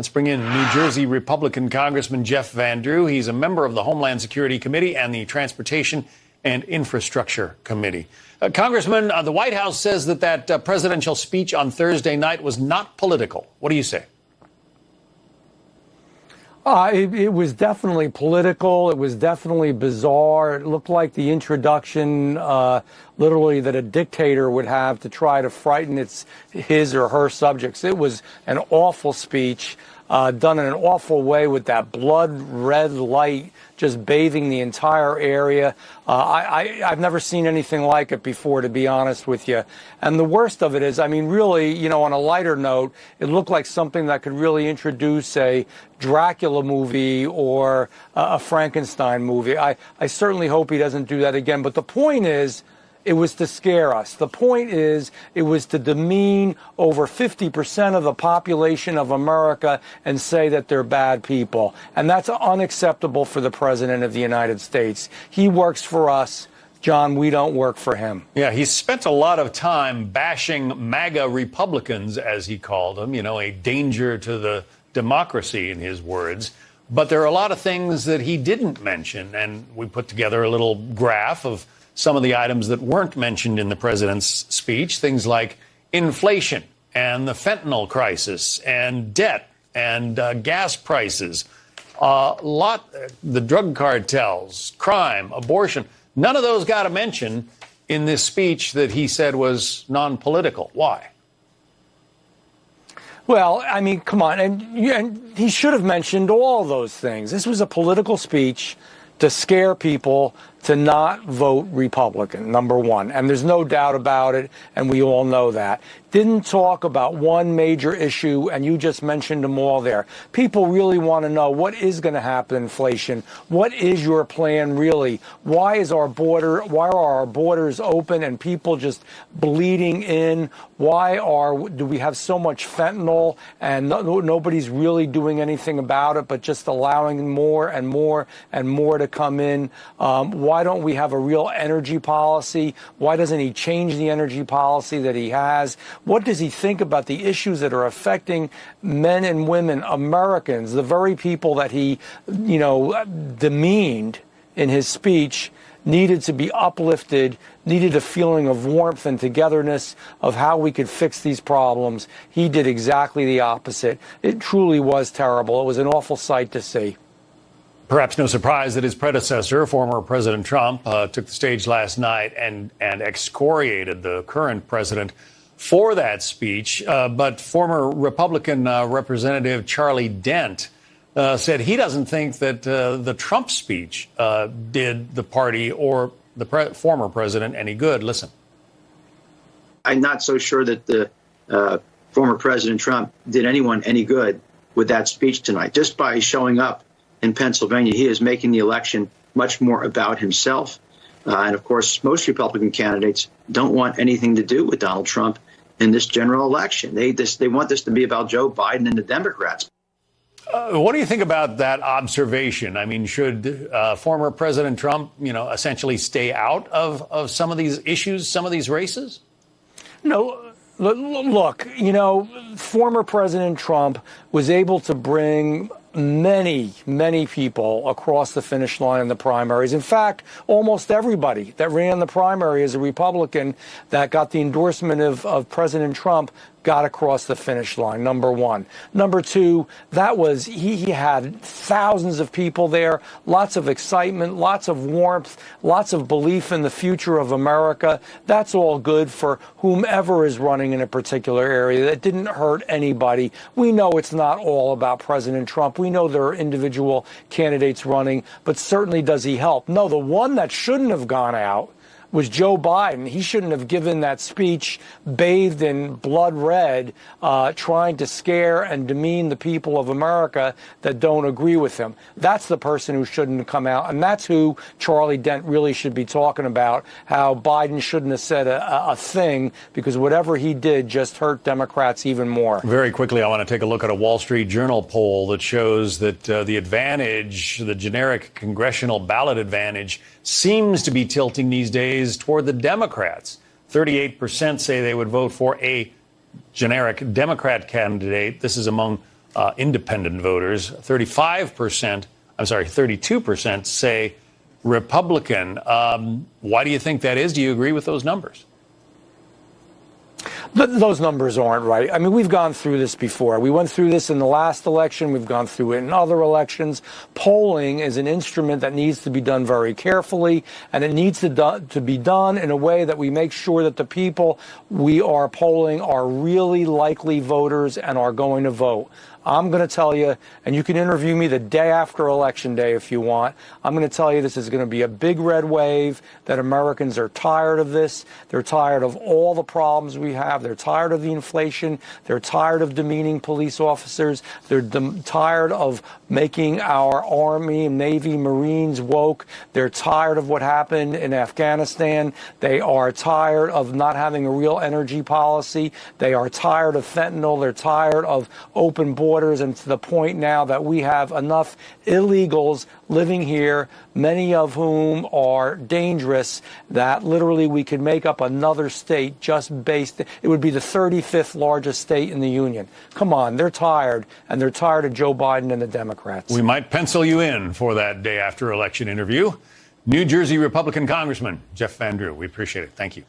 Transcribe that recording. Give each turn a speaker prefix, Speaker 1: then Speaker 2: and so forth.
Speaker 1: Let's bring in New Jersey Republican Congressman Jeff Van Drew. He's a member of the Homeland Security Committee and the Transportation and Infrastructure Committee. Congressman, the White House says that presidential speech on Thursday night was not political. What do you say?
Speaker 2: It was definitely political. It was definitely bizarre. It looked like the introduction, literally, that a dictator would have to try to frighten his or her subjects. It was an awful speech, done in an awful way with that blood red light just bathing the entire area. I've never seen anything like it before, to be honest with you. And the worst of it is, I mean, really, you know, on a lighter note, it looked like something that could really introduce a Dracula movie or a Frankenstein movie. I certainly hope he doesn't do that again. But the point is, it was to scare us. The point is, it was to demean over 50% of the population of America and say that they're bad people. And that's unacceptable for the President of the United States. He works for us. John, we don't work for him.
Speaker 1: Yeah, he spent a lot of time bashing MAGA Republicans, as he called them, you know, a danger to the democracy, in his words. But there are a lot of things that he didn't mention. And we put together a little graph of some of the items that weren't mentioned in the president's speech, things like inflation and the fentanyl crisis and debt and gas prices, the drug cartels, crime, abortion. None of those got a mention in this speech that he said was non-political. Why?
Speaker 2: Well, I mean, come on. And he should have mentioned all those things. This was a political speech to scare people to not vote Republican, number one. And there's no doubt about it, and we all know that. Didn't talk about one major issue, and you just mentioned them all there. People really want to know, what is going to happen to inflation? What is your plan really? Why are our borders open and people just bleeding in? Do we have so much fentanyl and nobody's really doing anything about it, but just allowing more and more and more to come in? Why don't we have a real energy policy? Why doesn't he change the energy policy that he has? What does he think about the issues that are affecting men and women, Americans, the very people that he, you know, demeaned in his speech? Needed to be uplifted, needed a feeling of warmth and togetherness of how we could fix these problems. He did exactly the opposite. It truly was terrible. It was an awful sight to see.
Speaker 1: Perhaps no surprise that his predecessor, former President Trump, took the stage last night and excoriated the current president for that speech. But former Republican Representative Charlie Dent said he doesn't think that the Trump speech did the party or the former president any good. Listen.
Speaker 3: I'm not so sure that the former President Trump did anyone any good with that speech tonight. Just by showing up in Pennsylvania, he is making the election much more about himself. And of course, most Republican candidates don't want anything to do with Donald Trump in this general election. They want this to be about Joe Biden and the Democrats.
Speaker 1: What do you think about that observation? I mean, should former President Trump, you know, essentially stay out of some of these issues, some of these races?
Speaker 2: No, look, you know, former President Trump was able to bring many people across the finish line in the primaries. In fact, almost everybody that ran the primary as a Republican that got the endorsement of President Trump got across the finish line, number one. Number two, he had thousands of people there, lots of excitement, lots of warmth, lots of belief in the future of America. That's all good for whomever is running in a particular area. That didn't hurt anybody. We know it's not all about President Trump. We know there are individual candidates running, but certainly does he help? No, the one that shouldn't have gone out was Joe Biden. He shouldn't have given that speech bathed in blood red, trying to scare and demean the people of America that don't agree with him. That's the person who shouldn't have come out. And that's who Charlie Dent really should be talking about, how Biden shouldn't have said a thing, because whatever he did just hurt Democrats even more.
Speaker 1: Very quickly, I want to take a look at a Wall Street Journal poll that shows that the advantage, the generic congressional ballot advantage, seems to be tilting these days toward the Democrats. 38% say they would vote for a generic Democrat candidate. This is among independent voters. 32% say Republican. Why do you think that is? Do you agree with those numbers?
Speaker 2: Those numbers aren't right. I mean, we've gone through this before. We went through this in the last election. We've gone through it in other elections. Polling is an instrument that needs to be done very carefully, and it needs to be done in a way that we make sure that the people we are polling are really likely voters and are going to vote. I'm going to tell you, and you can interview me the day after Election Day if you want, I'm going to tell you this is going to be a big red wave, that Americans are tired of this. They're tired of all the problems we have. They're tired of the inflation. They're tired of demeaning police officers. They're tired of making our Army, Navy, Marines woke. They're tired of what happened in Afghanistan. They are tired of not having a real energy policy. They are tired of fentanyl. They're tired of open borders. And to the point now that we have enough illegals living here, many of whom are dangerous, that literally we could make up another state just based. It would be the 35th largest state in the union. Come on, they're tired, and they're tired of Joe Biden and the Democrats.
Speaker 1: We might pencil you in for that day after election interview. New Jersey Republican Congressman Jeff Van Drew. We appreciate it. Thank you.